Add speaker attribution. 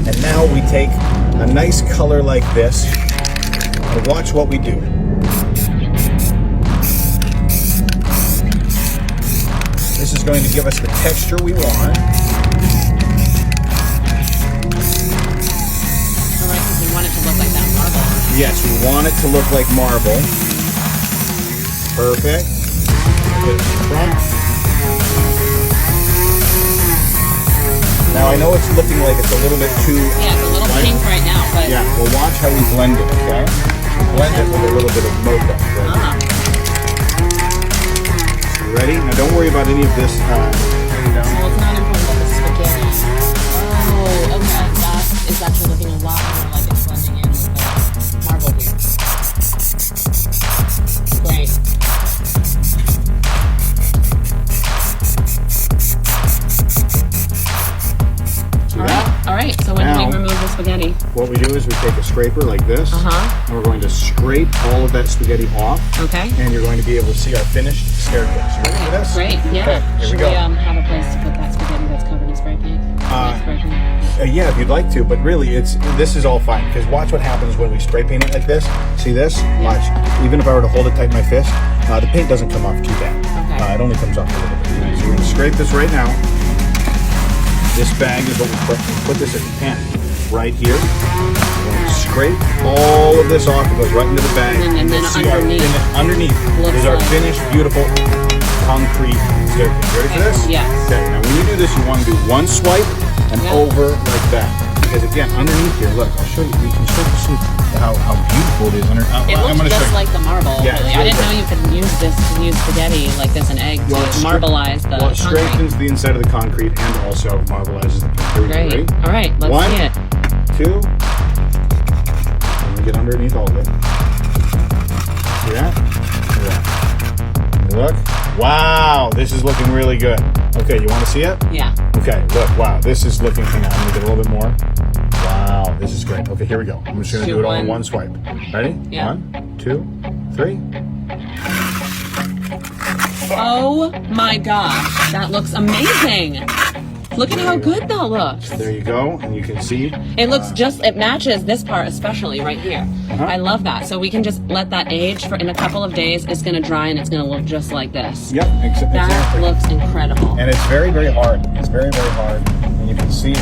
Speaker 1: And now we take a nice color like this, and watch what we do. This is going to give us the texture we want.
Speaker 2: All right, because we want it to look like that marble.
Speaker 1: Yes, we want it to look like marble. Perfect. Put it in front. Now I know it's looking like it's a little bit too...
Speaker 2: Yeah, it's a little pink right now, but...
Speaker 1: Yeah, well watch how we blend it, okay? Blend it with a little bit of mocha. Right? You ready? Now don't worry about any of this.
Speaker 2: Well, it's not important about the spaghetti. Oh, okay. That is actually looking a lot more like it's blending in with the marble here. Great. All right, so when do we remove the spaghetti?
Speaker 1: What we do is we take a scraper like this, and we're going to scrape all of that spaghetti off.
Speaker 2: Okay.
Speaker 1: And you're going to be able to see our finished staircase. You ready for this?
Speaker 2: Great, yeah.
Speaker 1: Okay, here
Speaker 2: Should
Speaker 1: we go.
Speaker 2: have a place to put that spaghetti that's covered in spray paint?
Speaker 1: Yeah, if you'd like to, but really, this is all fine, because watch what happens when we spray paint it like this. See this? Watch. Even if I were to hold it tight in my fist, the paint doesn't come off too bad.
Speaker 2: Okay.
Speaker 1: It only comes off a little bit. So we're going to scrape this right now. This bag is what we put this at the end, right here. We're going to scrape all of this off. It goes right into the bag.
Speaker 2: And then
Speaker 1: underneath is our finished, beautiful concrete staircase. Ready for this?
Speaker 2: Yes.
Speaker 1: Okay, now when you do this, you want to do one swipe and over like that. Because again, underneath here, look, I'll show you. You can start to see how beautiful it is.
Speaker 2: It looks just like the marble.
Speaker 1: Yeah,
Speaker 2: really. I didn't know you could use this to use spaghetti like this, an egg, to marbleize the
Speaker 1: concrete. Well, it
Speaker 2: concrete.
Speaker 1: strengthens the inside of the concrete and also marbleizes the concrete.
Speaker 2: Great.
Speaker 1: Ready?
Speaker 2: All right, let's
Speaker 1: One,
Speaker 2: see it.
Speaker 1: 2. And we get underneath all of it. See that? See that? Look. Wow, this is looking really good. Okay, you want to see it?
Speaker 2: Yeah.
Speaker 1: Okay, look, wow, this is looking, hang on, I'm gonna get a little bit more. Wow, this is great. Okay, here we go. I'm just gonna do it all in one swipe. Ready?
Speaker 2: Yeah.
Speaker 1: 1, 2, 3.
Speaker 2: Oh my gosh, that looks amazing. Look at how good that looks.
Speaker 1: There you go, and you can see.
Speaker 2: It looks it matches this part especially right here. I love that. So we can just let that age for in a couple of days. It's gonna dry and it's gonna look just like this.
Speaker 1: Yep, exactly.
Speaker 2: That looks incredible.
Speaker 1: And it's very, very hard. It's very, very hard. And you can see